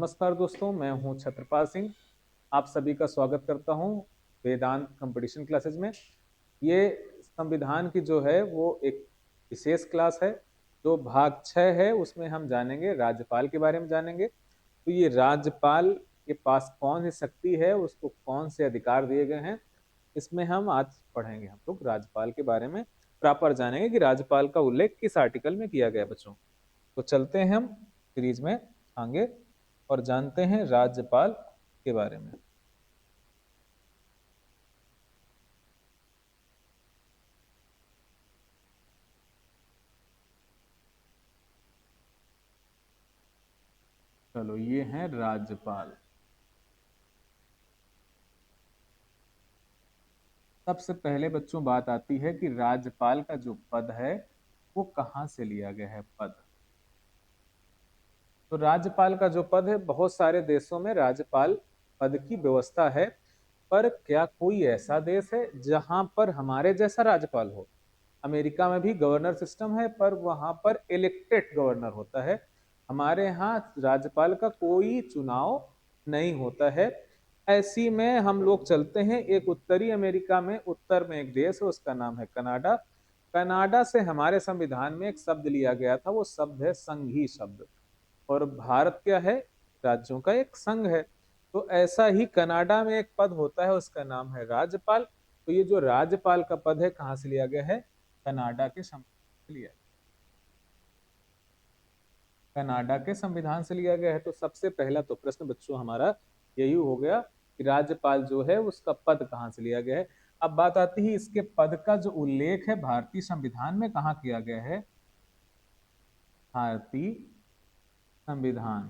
नमस्कार दोस्तों, मैं हूं छत्रपाल सिंह। आप सभी का स्वागत करता हूं वेदांत कंपटीशन क्लासेस में। ये संविधान की जो है वो एक विशेष क्लास है। जो भाग 6 है उसमें हम जानेंगे राज्यपाल के बारे में जानेंगे। तो ये राज्यपाल के पास कौन सी शक्ति है, उसको कौन से अधिकार दिए गए हैं, इसमें हम आज पढ़ेंगे। हम लोग राज्यपाल के बारे में प्रॉपर जानेंगे कि राज्यपाल का उल्लेख किस आर्टिकल में किया गया बच्चों। तो चलते हैं हम सीरीज में आगे और जानते हैं राज्यपाल के बारे में। चलो, ये है राज्यपाल। सबसे पहले बच्चों बात आती है कि राज्यपाल का जो पद है वो कहाँ से लिया गया है पद। तो राज्यपाल का जो पद है, बहुत सारे देशों में राज्यपाल पद की व्यवस्था है, पर क्या कोई ऐसा देश है जहां पर हमारे जैसा राज्यपाल हो। अमेरिका में भी गवर्नर सिस्टम है, पर वहां पर इलेक्टेड गवर्नर होता है। हमारे यहाँ राज्यपाल का कोई चुनाव नहीं होता है। ऐसी में हम लोग चलते हैं एक उत्तरी अमेरिका में। उत्तर में एक देश है, उसका नाम है कनाडा। कनाडा से हमारे संविधान में एक शब्द लिया गया था, वो शब्द है संघी शब्द। और भारत क्या है? राज्यों का एक संघ है। तो ऐसा ही कनाडा में एक पद होता है, उसका नाम है राज्यपाल। तो ये जो राज्यपाल का पद है कहाँ से लिया गया है? कनाडा के संविधान से लिया। कनाडा के संविधान से लिया गया है। तो सबसे पहला तो प्रश्न बच्चों हमारा यही हो गया कि राज्यपाल जो है उसका पद कहाँ से लिया गया है। अब बात आती है इसके पद का जो उल्लेख है भारतीय संविधान में कहाँ किया गया है। भारतीय संविधान।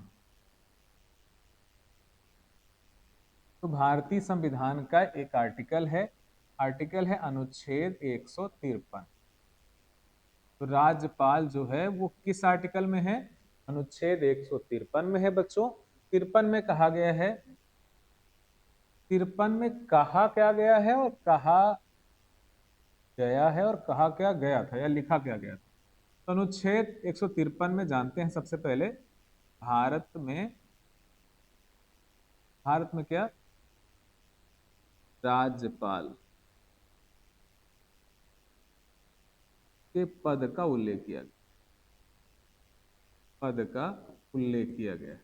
तो भारतीय संविधान का एक आर्टिकल है अनुच्छेद 153। तो राज्यपाल जो है वो किस आर्टिकल में है? अनुच्छेद 153 में है बच्चों। 53 में कहा गया है, 53 में कहा क्या गया है और कहा गया है और कहा क्या गया था या लिखा क्या गया था। तो अनुच्छेद 153 में जानते हैं सबसे पहले भारत में, भारत में क्या? राज्यपाल के पद का उल्लेख किया गया, पद का उल्लेख किया गया है।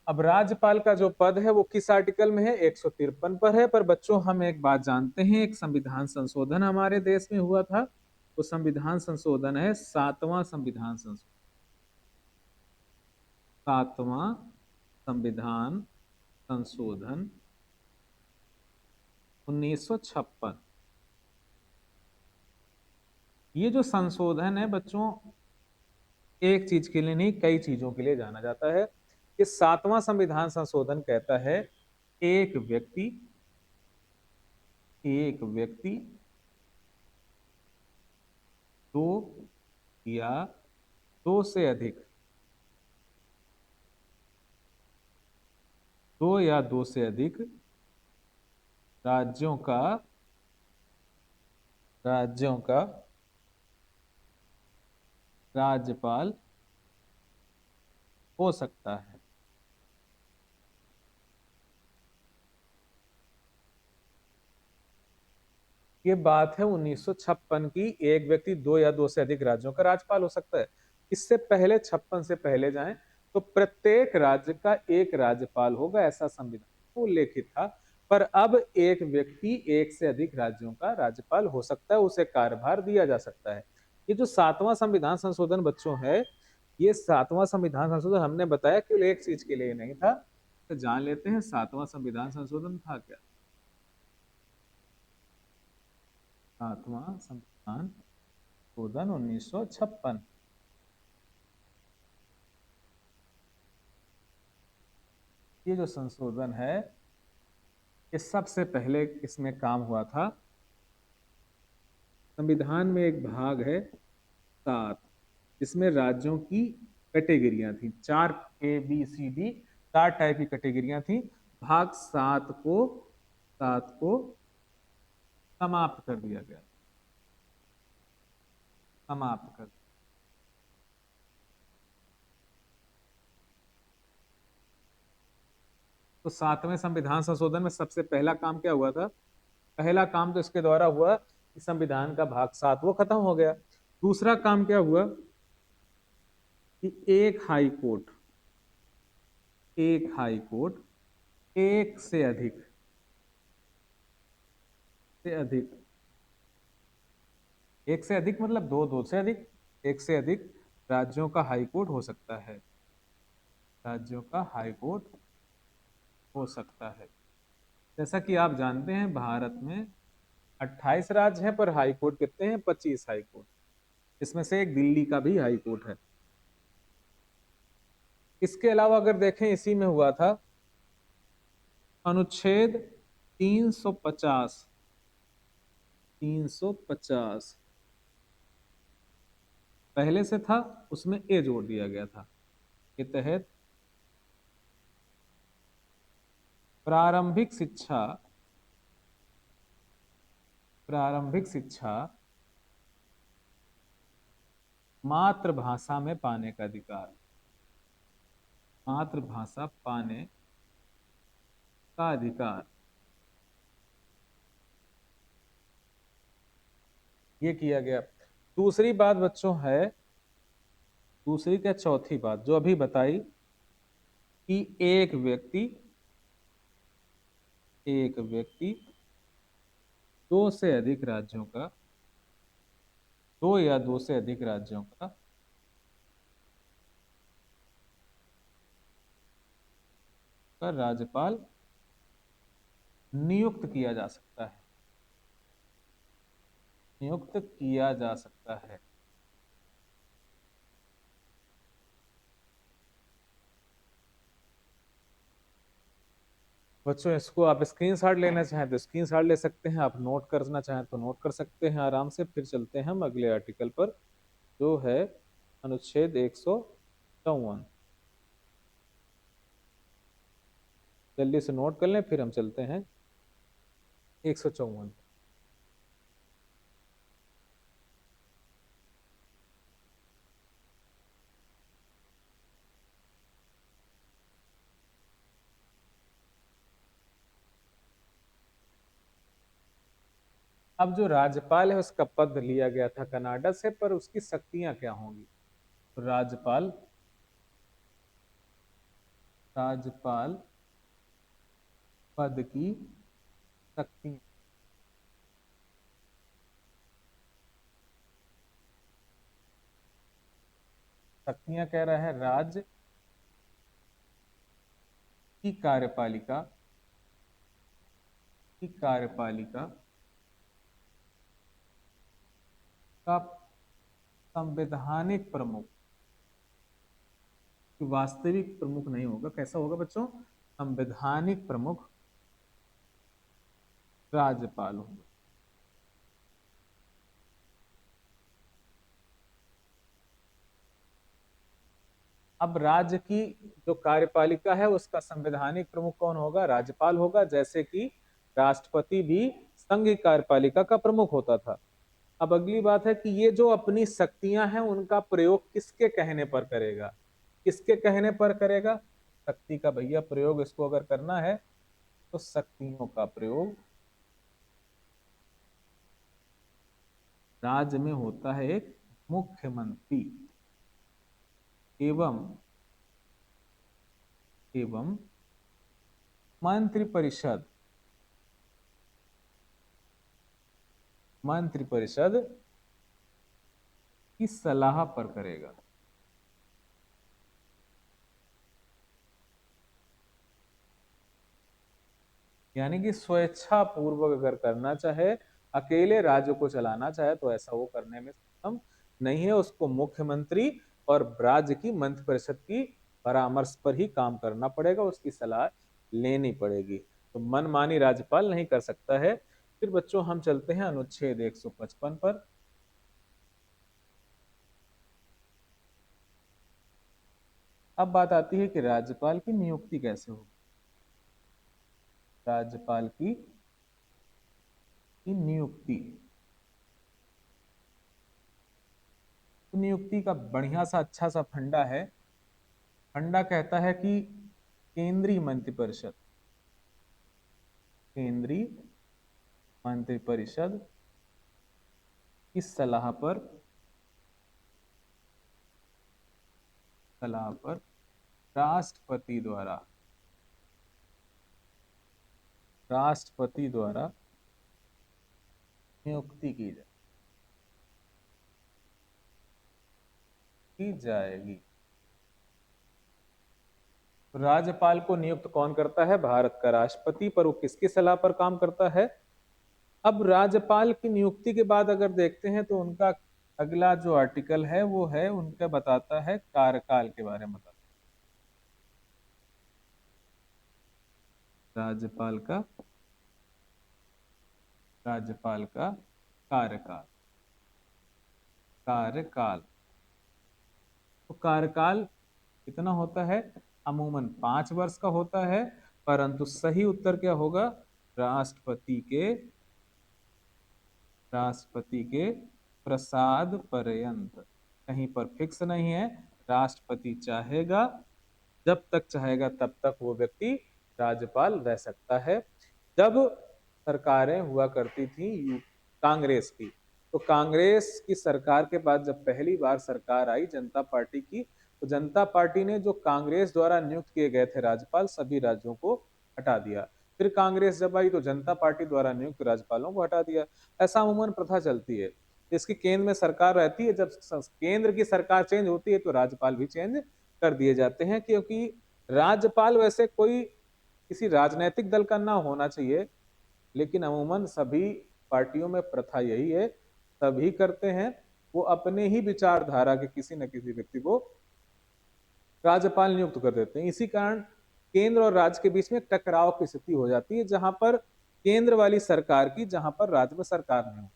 अब राज्यपाल का जो पद है वो किस आर्टिकल में है? 153 पर है। पर बच्चों हम एक बात जानते हैं, एक संविधान संशोधन हमारे देश में हुआ था। वो संविधान संशोधन है 7वां संविधान संशोधन। 7वां संविधान संशोधन 1956। ये जो संशोधन है बच्चों, एक चीज के लिए नहीं कई चीजों के लिए जाना जाता है। ये 7वां संविधान संशोधन कहता है एक व्यक्ति, एक व्यक्ति दो या दो से अधिक, दो या दो से अधिक राज्यों का, राज्यों का राज्यपाल हो सकता है। ये बात है 1956 की। एक व्यक्ति दो या दो से अधिक राज्यों का राज्यपाल हो सकता है। इससे पहले 56 से पहले जाएं तो प्रत्येक राज्य का एक राज्यपाल होगा, ऐसा संविधान उल्लेखित था। पर अब एक व्यक्ति एक से अधिक राज्यों का राज्यपाल हो सकता है, उसे कार्यभार दिया जा सकता है। ये जो 7वां संविधान संशोधन बच्चों है, ये 7वां संविधान संशोधन हमने बताया केवल एक चीज के लिए नहीं था। तो जान लेते हैं 7वां संविधान संशोधन था क्या। 7वां संविधान संशोधन 1956। ये जो संशोधन है, ये सबसे पहले इसमें काम हुआ था। संविधान में एक भाग है 7, जिसमें राज्यों की कैटेगरियां थी, 4 ABCD 4 टाइप की कैटेगरियां थी। भाग 7 को समाप्त कर दिया गया, समाप्त कर। तो 7वें संविधान संशोधन में सबसे पहला काम क्या हुआ था? पहला काम तो इसके द्वारा हुआ कि संविधान का भाग 7 वो खत्म हो गया। दूसरा काम क्या हुआ कि एक हाई कोर्ट एक से अधिक एक से अधिक मतलब दो से अधिक, एक से अधिक राज्यों का हाई कोर्ट हो सकता है, राज्यों का हाई कोर्ट हो सकता है। जैसा कि आप जानते हैं भारत में 28 राज्य हैं, पर हाई कोर्ट कितने हैं? 25 हाई कोर्ट। इसमें से एक दिल्ली का भी हाई कोर्ट है। इसके अलावा अगर देखें, इसी में हुआ था अनुच्छेद 350 350 पहले से था, उसमें ए जोड़ दिया गया था, के तहत प्रारंभिक शिक्षा मातृभाषा में पाने का अधिकार, मातृभाषा पाने का अधिकार, ये किया गया। दूसरी बात बच्चों है, दूसरी क्या चौथी बात जो अभी बताई कि एक व्यक्ति दो से अधिक राज्यों का, दो या दो से अधिक राज्यों का राज्यपाल नियुक्त किया जा सकता है, नियुक्त किया जा सकता है। बच्चों इसको आप स्क्रीनशॉट लेना चाहें तो स्क्रीनशॉट ले सकते हैं, आप नोट करना चाहें तो नोट कर सकते हैं आराम से। फिर चलते हैं हम अगले आर्टिकल पर, जो है अनुच्छेद 154। जल्दी से नोट कर लें, फिर हम चलते हैं 154। अब जो राज्यपाल है उसका पद लिया गया था कनाडा से, पर उसकी शक्तियां क्या होंगी? तो राज्यपाल पद की शक्तियां, शक्तियां कह रहा है राज्य की कार्यपालिका का संवैधानिक प्रमुख, वास्तविक प्रमुख नहीं होगा, कैसा होगा बच्चों? संवैधानिक प्रमुख राज्यपाल होगा। अब राज्य की जो कार्यपालिका है उसका संवैधानिक प्रमुख कौन होगा? राज्यपाल होगा, जैसे कि राष्ट्रपति भी संघ की कार्यपालिका का प्रमुख होता था। अब अगली बात है कि ये जो अपनी शक्तियां हैं उनका प्रयोग किसके कहने पर करेगा? किसके कहने पर करेगा? शक्ति का भैया प्रयोग इसको अगर करना है तो शक्तियों का प्रयोग राज्य में होता है एक मुख्यमंत्री एवं मंत्रिपरिषद की सलाह पर करेगा। यानी कि स्वेच्छा पूर्वक अगर करना चाहे, अकेले राज्य को चलाना चाहे, तो ऐसा वो करने में सक्षम नहीं है। उसको मुख्यमंत्री और राज्य की मंत्रिपरिषद की परामर्श पर ही काम करना पड़ेगा, उसकी सलाह लेनी पड़ेगी। तो मनमानी राज्यपाल नहीं कर सकता है। फिर बच्चों हम चलते हैं अनुच्छेद 155 पर। अब बात आती है कि राज्यपाल की नियुक्ति कैसे होगी। राज्यपाल की नियुक्ति, तो नियुक्ति का बढ़िया सा अच्छा सा फंडा है। फंडा कहता है कि केंद्रीय मंत्रिपरिषद, केंद्रीय मंत्रिपरिषद की सलाह पर राष्ट्रपति द्वारा नियुक्ति की जाएगी। राज्यपाल को नियुक्त कौन करता है? भारत का राष्ट्रपति। पर वो किसकी सलाह पर काम करता है? अब राज्यपाल की नियुक्ति के बाद अगर देखते हैं तो उनका अगला जो आर्टिकल है वो है उनका बताता है कार्यकाल के बारे में बताता है। राज्यपाल का कार्यकाल तो कार्यकाल कितना होता है? अमूमन 5 वर्ष का होता है, परंतु सही उत्तर क्या होगा? राष्ट्रपति के प्रसाद पर्यंत। कहीं पर फिक्स नहीं है, राष्ट्रपति चाहेगा, जब तक चाहेगा तब तक वो व्यक्ति राज्यपाल रह सकता है। जब सरकारें हुआ करती थी कांग्रेस की, तो कांग्रेस की सरकार के बाद जब पहली बार सरकार आई जनता पार्टी की, तो जनता पार्टी ने जो कांग्रेस द्वारा नियुक्त किए गए थे राज्यपाल सभी राज्यों को हटा दिया। फिर कांग्रेस जब आई तो जनता पार्टी द्वारा नियुक्त राज्यपालों को हटा दिया। ऐसा अमूमन प्रथा चलती है। इसकी केंद्र में सरकार रहती है, जब केंद्र की सरकार चेंज होती है तो राज्यपाल भी चेंज कर दिए जाते हैं, क्योंकि राज्यपाल वैसे कोई किसी राजनीतिक दल का ना होना चाहिए, लेकिन अमूमन सभी पार्टियों में प्रथा यही है, सभी करते हैं, वो अपने ही विचारधारा के किसी न किसी व्यक्ति को राज्यपाल नियुक्त कर देते हैं। इसी कारण केंद्र और राज्य के बीच में टकराव की स्थिति हो जाती है, जहां पर केंद्र वाली सरकार की, जहां पर राज्य में सरकार नहीं हो।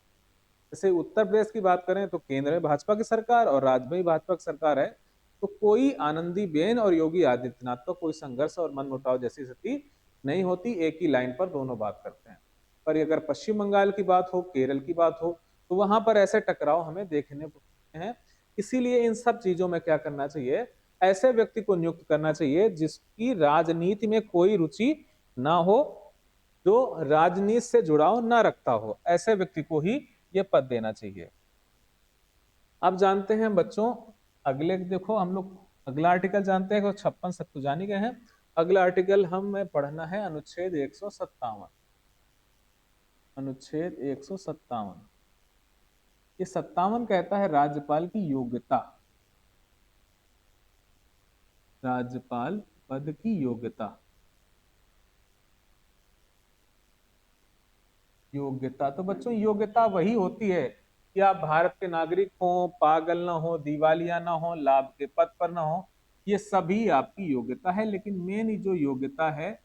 जैसे उत्तर प्रदेश की बात करें तो केंद्र में भाजपा की सरकार और राज्य में भाजपा की सरकार है, तो कोई आनंदीबेन और योगी आदित्यनाथ का कोई संघर्ष और मनमुटाव जैसी स्थिति नहीं होती, एक ही लाइन पर दोनों बात करते हैं। पर अगर पश्चिम बंगाल की बात हो, केरल की बात हो, तो वहां पर ऐसे टकराव हमें देखने को मिलते हैं। इसीलिए इन सब चीजों में क्या करना चाहिए? ऐसे व्यक्ति को नियुक्त करना चाहिए जिसकी राजनीति में कोई रुचि ना हो, जो राजनीति से जुड़ाव ना रखता हो, ऐसे व्यक्ति को ही यह पद देना चाहिए। अब जानते हैं बच्चों, अगले देखो हम लोग अगला आर्टिकल जानते हैं, 56 सब तो जान ही गए हैं। अगला आर्टिकल हमें पढ़ना है अनुच्छेद 157। अनुच्छेद 157 ये 57 कहता है राज्यपाल की योग्यता। राज्यपाल पद की योग्यता तो बच्चों योग्यता वही होती है कि आप भारत के नागरिक हो, पागल ना हो, दिवालिया ना हो, लाभ के पद पर ना हो, ये सभी आपकी योग्यता है। लेकिन मेन जो योग्यता है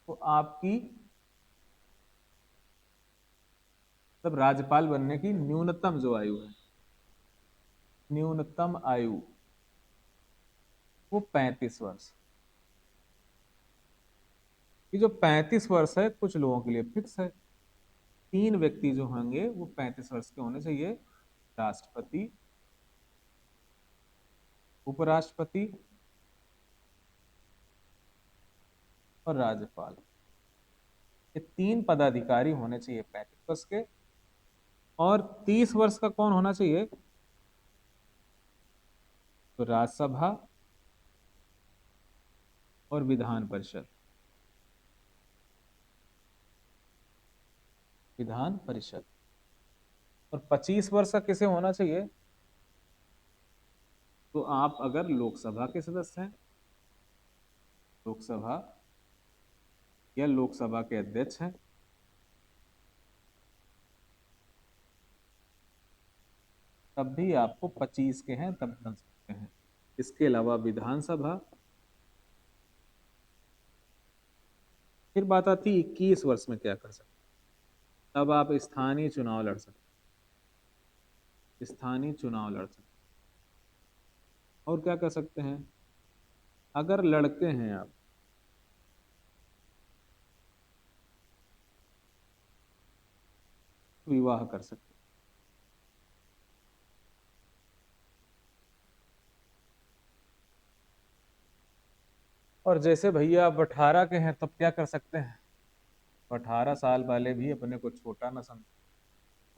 तो आपकी तब राज्यपाल बनने की न्यूनतम जो आयु है, न्यूनतम आयु वो 35 वर्ष। ये जो 35 वर्ष है कुछ लोगों के लिए फिक्स है। 3 व्यक्ति जो होंगे वो 35 वर्ष के होने चाहिए, राष्ट्रपति, उपराष्ट्रपति और राज्यपाल। ये 3 पदाधिकारी होने चाहिए 35 वर्ष के। और 30 वर्ष का कौन होना चाहिए? तो राज्यसभा और विधान परिषद। और 25 वर्ष का किसे होना चाहिए? तो आप अगर लोकसभा के सदस्य हैं, लोकसभा या लोकसभा के अध्यक्ष हैं, तब भी आपको 25 के हैं तब बन सकते हैं। इसके अलावा विधानसभा। फिर बात आती 21 वर्ष में क्या कर सकते हैं? तब आप स्थानीय चुनाव लड़ सकते हैं। और क्या कर सकते हैं? अगर लड़के हैं आप, विवाह कर सकते हैं। और जैसे भैया आप 18 के हैं तब क्या कर सकते हैं, 18 साल वाले भी अपने को छोटा न समझ,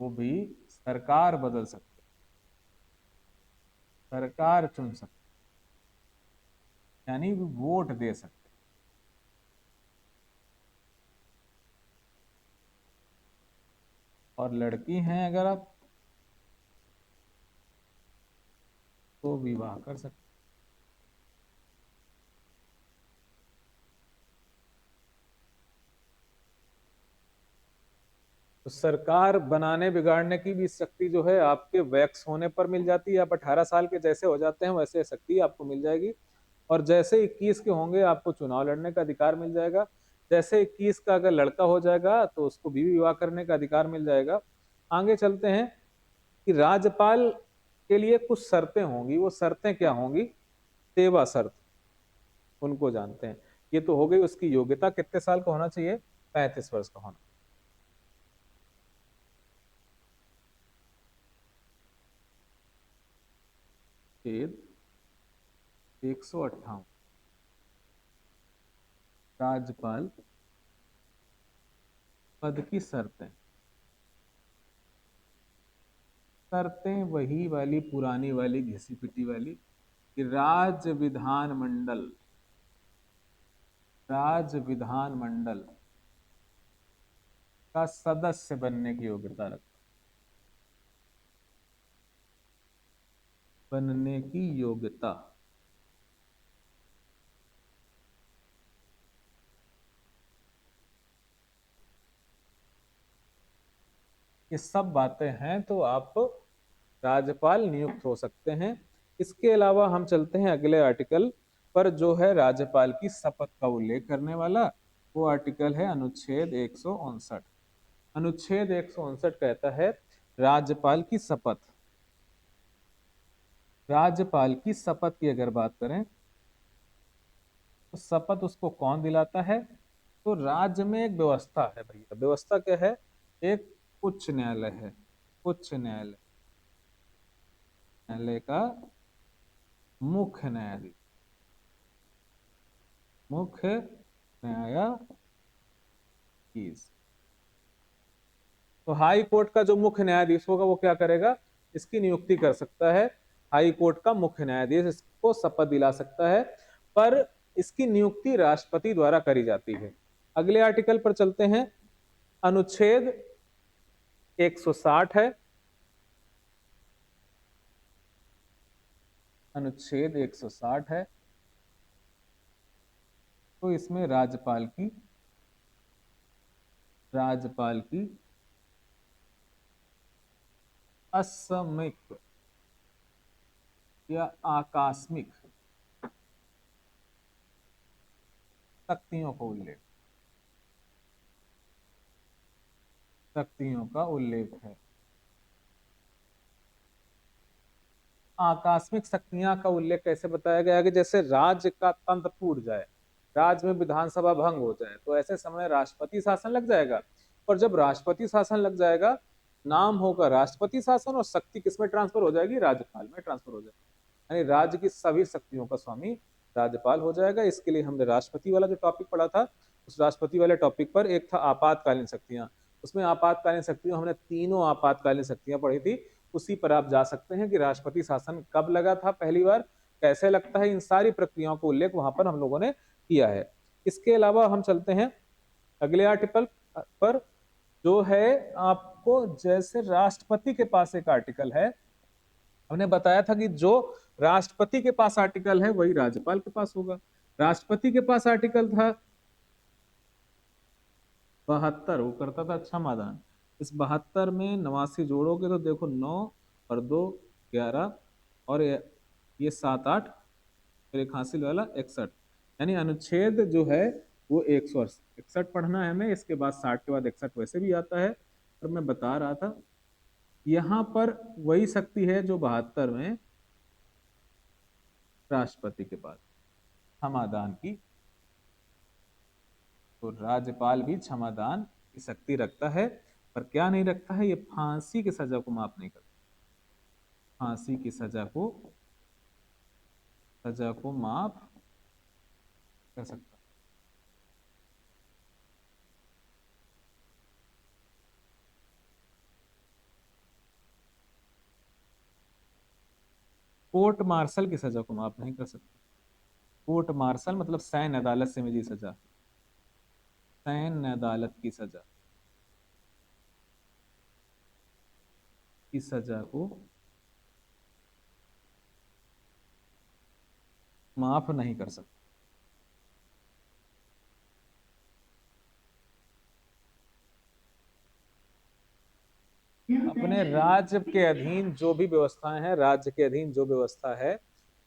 वो भी सरकार बदल सकते, सरकार चुन सकते, यानी वोट दे सकते। और लड़की हैं अगर आप तो विवाह कर सकते। तो सरकार बनाने बिगाड़ने की भी शक्ति जो है आपके वैक्स होने पर मिल जाती है। आप 18 साल के जैसे हो जाते हैं वैसे शक्ति आपको मिल जाएगी। और जैसे 21 के होंगे आपको चुनाव लड़ने का अधिकार मिल जाएगा। जैसे 21 का अगर लड़का हो जाएगा तो उसको भी विवाह करने का अधिकार मिल जाएगा। आगे चलते हैं कि राज्यपाल के लिए कुछ शर्तें होंगी, वो शर्तें क्या होंगी, सेवा शर्त, उनको जानते हैं। ये तो हो गई उसकी योग्यता, कितने साल का होना चाहिए, 35 वर्ष का होना। छेद 158, राज्यपाल पद की शर्तें। शर्तें वही वाली पुरानी वाली घिसी पिटी वाली कि राज्य विधानमंडल का सदस्य बनने की योग्यता रखता, बनने की योग्यता। ये सब बातें हैं तो आप राज्यपाल नियुक्त हो सकते हैं। इसके अलावा हम चलते हैं अगले आर्टिकल पर, जो है राज्यपाल की शपथ का उल्लेख करने वाला। वो आर्टिकल है अनुच्छेद 159। अनुच्छेद 159 कहता है राज्यपाल की शपथ। राज्यपाल की शपथ की अगर बात करें तो शपथ उसको कौन दिलाता है, तो राज्य में एक व्यवस्था है भैया। व्यवस्था क्या है, एक उच्च न्यायालय है। उच्च न्यायालय, न्यायालय का मुख्य न्यायाधीश, मुख्य न्यायाधीश। तो हाई कोर्ट का जो मुख्य न्यायाधीश होगा वो क्या करेगा, इसकी नियुक्ति कर सकता है। हाई कोर्ट का मुख्य न्यायाधीश इसको शपथ दिला सकता है, पर इसकी नियुक्ति राष्ट्रपति द्वारा करी जाती है। अगले आर्टिकल पर चलते हैं। अनुच्छेद 160 है। अनुच्छेद 160 है। तो इसमें राज्यपाल की असामयिक या आकस्मिक शक्तियों का उल्लेख, शक्तियों का उल्लेख है। आकस्मिक शक्तियां का उल्लेख कैसे बताया गया है कि जैसे राज्य का तंत्र टूट जाए, राज्य में विधानसभा भंग हो जाए, तो ऐसे समय राष्ट्रपति शासन लग जाएगा। और जब राष्ट्रपति शासन लग जाएगा, नाम होगा राष्ट्रपति शासन और शक्ति किसमें ट्रांसफर हो जाएगी, राज्यपाल में ट्रांसफर हो जाएगी। यानी राज्य की सभी शक्तियों का स्वामी राज्यपाल हो जाएगा। इसके लिए हमने राष्ट्रपति वाला जो टॉपिक पढ़ा था, उस राष्ट्रपति वाले टॉपिक पर एक था आपातकालीन शक्तियां। उसमें आपातकालीन शक्तियों हमने तीनों आपातकालीन शक्तियां पढ़ी थी। उसी पर आप जा सकते हैं कि राष्ट्रपति शासन कब लगा था पहली बार, कैसे लगता है, इन सारी प्रक्रियाओं को उल्लेख वहां पर हम लोगों ने किया है। इसके अलावा हम चलते हैं अगले आर्टिकल पर, जो है आपको, जैसे राष्ट्रपति के पास एक आर्टिकल है, हमने बताया था कि जो राष्ट्रपति के पास आर्टिकल है वही राज्यपाल के पास होगा। राष्ट्रपति के पास आर्टिकल था 72, वो करता था क्षमादान। इस 72 में 89 जोड़ोगे तो देखो 9 और 2 11, और ये 7 8, फिर एक हासिल वाला 61। यानी अनुच्छेद जो है वो 161 पढ़ना है हमें। इसके बाद 60 के बाद 61 वैसे भी आता है। और मैं बता रहा था यहाँ पर वही शक्ति है जो 72 में राष्ट्रपति के पास, क्षमादान की। तो राज्यपाल भी क्षमादान की शक्ति रखता है, पर क्या नहीं रखता है, ये फांसी की सजा को माफ नहीं करता। फांसी की सजा को माफ कर सकता। कोर्ट मार्शल की सजा को माफ नहीं कर सकते। कोर्ट मार्शल मतलब सैन्य अदालत से मिली सजा, सैन्य अदालत की सजा, की सजा को माफ नहीं कर सकते। अपने राज्य के अधीन जो भी व्यवस्थाएं हैं, राज्य के अधीन जो व्यवस्था है,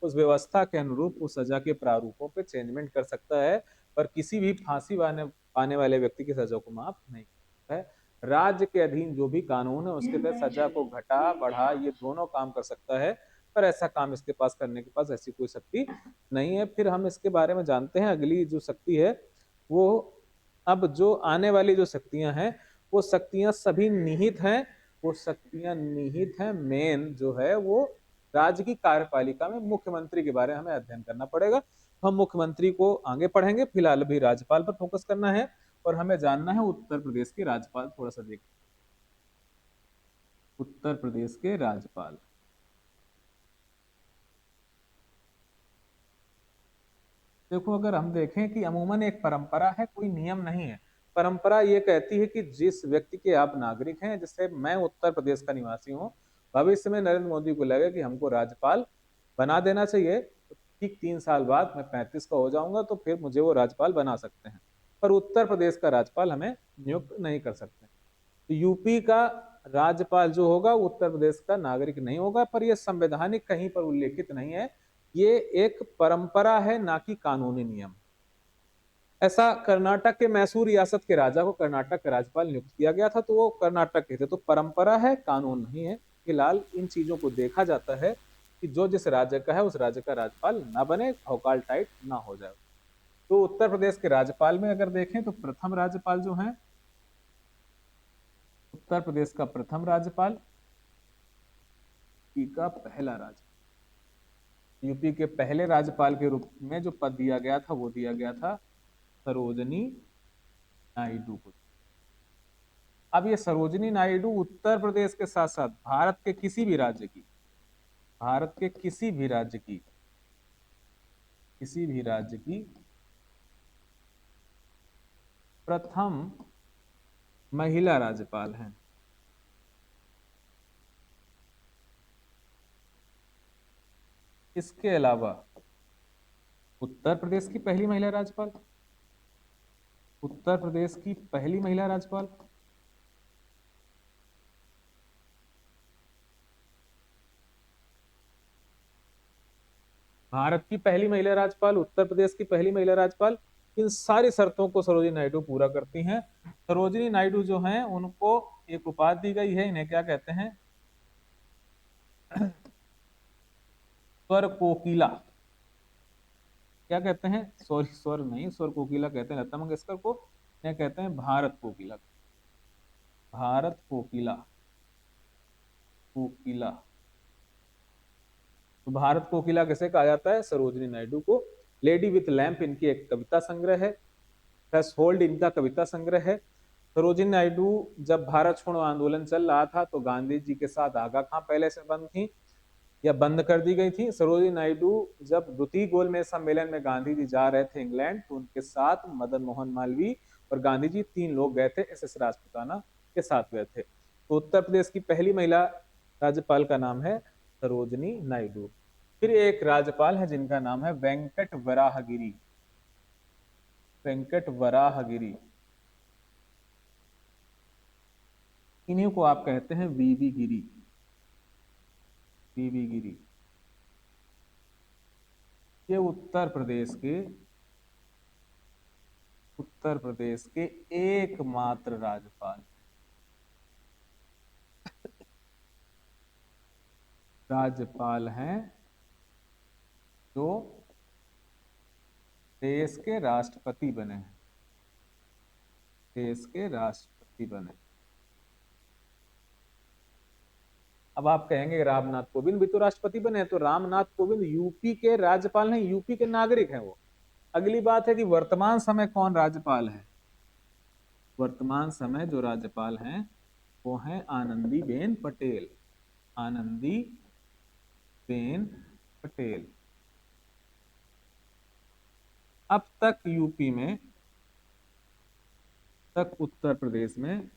उस व्यवस्था के अनुरूप उस सजा के प्रारूपों पे चेंजमेंट कर सकता है, पर किसी भी फांसी पाने वाले व्यक्ति की सजा को माफ नहीं करता है। राज्य के अधीन जो भी कानून है उसके तहत सजा को घटा बढ़ा ये दोनों काम कर सकता है, पर ऐसा काम इसके पास करने के पास ऐसी कोई शक्ति नहीं है। फिर हम इसके बारे में जानते हैं अगली जो शक्ति है वो, अब जो आने वाली जो शक्तियां हैं वो शक्तियां सभी निहित हैं, वो शक्तियां निहित हैं। मेन जो है वो राज्य की कार्यपालिका में मुख्यमंत्री के बारे में हमें अध्ययन करना पड़ेगा। हम मुख्यमंत्री को आगे पढ़ेंगे, फिलहाल भी राज्यपाल पर फोकस करना है और हमें जानना है उत्तर प्रदेश के राज्यपाल। थोड़ा सा देख, उत्तर प्रदेश के राज्यपाल, देखो अगर हम देखें कि अमूमन एक परंपरा है, कोई नियम नहीं है। परंपरा ये कहती है कि जिस व्यक्ति के आप नागरिक हैं, जैसे मैं उत्तर प्रदेश का निवासी हूँ, भविष्य में नरेंद्र मोदी को लगे कि हमको राज्यपाल बना देना चाहिए, तो ठीक 3 साल बाद मैं 35 का हो जाऊंगा तो फिर मुझे वो राज्यपाल बना सकते हैं, पर उत्तर प्रदेश का राज्यपाल हमें नियुक्त नहीं कर सकते। तो यूपी का राज्यपाल जो होगा उत्तर प्रदेश का नागरिक नहीं होगा, पर यह संवैधानिक कहीं पर उल्लेखित नहीं है, ये एक परंपरा है ना कि कानूनी नियम। ऐसा कर्नाटक के मैसूर रियासत के राजा को कर्नाटक का राज्यपाल नियुक्त किया गया था, तो वो कर्नाटक के थे, तो परंपरा है, कानून नहीं है। फिलहाल इन चीजों को देखा जाता है कि जो जिस राज्य का है उस राज्य का राज्यपाल ना बने, भौकाल टाइट ना हो जाए। तो उत्तर प्रदेश के राज्यपाल में अगर देखें तो प्रथम राज्यपाल जो है, उत्तर प्रदेश का प्रथम राज्यपाल, यूपी का पहला राज्यपाल, यूपी के पहले राज्यपाल के रूप में जो पद दिया गया था वो दिया गया था सरोजनी नायडू को। अब ये सरोजनी नायडू उत्तर प्रदेश के साथ साथ भारत के किसी भी राज्य की, भारत के किसी भी राज्य की, किसी भी राज्य की प्रथम महिला राज्यपाल हैं। इसके अलावा उत्तर प्रदेश की पहली महिला राज्यपाल, उत्तर प्रदेश की पहली महिला राज्यपाल, भारत की पहली महिला राज्यपाल, उत्तर प्रदेश की पहली महिला राज्यपाल, इन सारी शर्तों को सरोजिनी नायडू पूरा करती हैं। सरोजिनी नायडू जो हैं उनको एक उपाधि दी गई है, इन्हें क्या कहते हैं, स्वर कोकिला। क्या कहते हैं, सॉरी स्वर नहीं, स्वर कोकिला कहते हैं लता मंगेशकर को, क्या कहते हैं, भारत कोकिला, भारत कोकिला, कोकिला। तो भारत कोकिला कैसे कहा जाता है, सरोजिनी नायडू को। लेडी विथ लैंप इनकी एक कविता संग्रह है, थ्रेश होल्ड इनका कविता संग्रह है। सरोजिनी नायडू जब भारत छोड़ो आंदोलन चल रहा था तो गांधी जी के साथ आगा खां पहले से बंद थी या बंद कर दी गई थी। सरोजिनी नायडू जब द्वितीय गोलमेज सम्मेलन में गांधी जी जा रहे थे इंग्लैंड, तो उनके साथ मदन मोहन मालवीय और गांधी जी 3 लोग गए थे, एस एस राजपुताना के साथ गए थे। तो उत्तर प्रदेश की पहली महिला राज्यपाल का नाम है सरोजिनी नायडू। फिर एक राज्यपाल है जिनका नाम है वेंकट वराहगिरी, वेंकट वराहगिरी, इन्हीं को आप कहते हैं वीवी गिरी, वीवी गिरी। ये उत्तर प्रदेश के एकमात्र राज्यपाल, राज्यपाल हैं जो देश के राष्ट्रपति बने हैं, देश के राष्ट्रपति बने। अब आप कहेंगे रामनाथ कोविंद भी तो राष्ट्रपति बने हैं, तो रामनाथ कोविंद यूपी के राज्यपाल हैं, यूपी के नागरिक हैं वो। अगली बात है कि वर्तमान समय कौन राज्यपाल है। वर्तमान समय जो राज्यपाल हैं वो हैं आनंदीबेन पटेल। आनंदीबेन पटेल। अब तक यूपी में, तक उत्तर प्रदेश में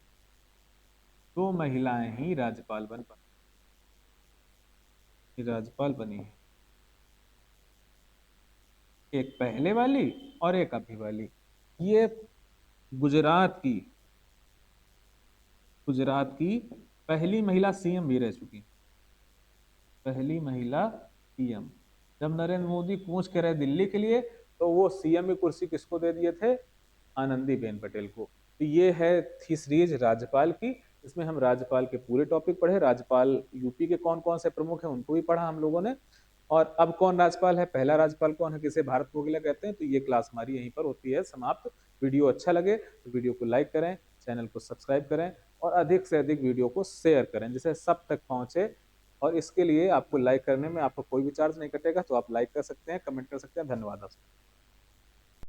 दो महिलाएं ही राज्यपाल बनी है। एक पहले वाली और एक अभी वाली। ये गुजरात की गुजरात की पहली महिला सीएम भी रह चुकी हैं। पहली महिला सीएम। जब नरेंद्र मोदी कूच के रहे दिल्ली के लिए, तो वो सीएम की कुर्सी किसको दे दिए थे? आनंदीबेन पटेल को। तो ये है थी सीरीज राज्यपाल की। इसमें हम राज्यपाल के पूरे टॉपिक पढ़े, राज्यपाल यूपी के कौन कौन से प्रमुख हैं उनको भी पढ़ा हम लोगों ने। और अब कौन राज्यपाल है, पहला राज्यपाल कौन है, किसे भारत वोगिला कहते हैं, तो ये क्लास हमारी यहीं पर होती है समाप्त। वीडियो अच्छा लगे तो वीडियो को लाइक करें, चैनल को सब्सक्राइब करें और अधिक से अधिक वीडियो को शेयर करें जिससे सब तक पहुंचे। और इसके लिए आपको लाइक करने में आपको कोई भी चार्ज नहीं कटेगा, तो आप लाइक कर सकते हैं, कमेंट कर सकते हैं। धन्यवाद आपका।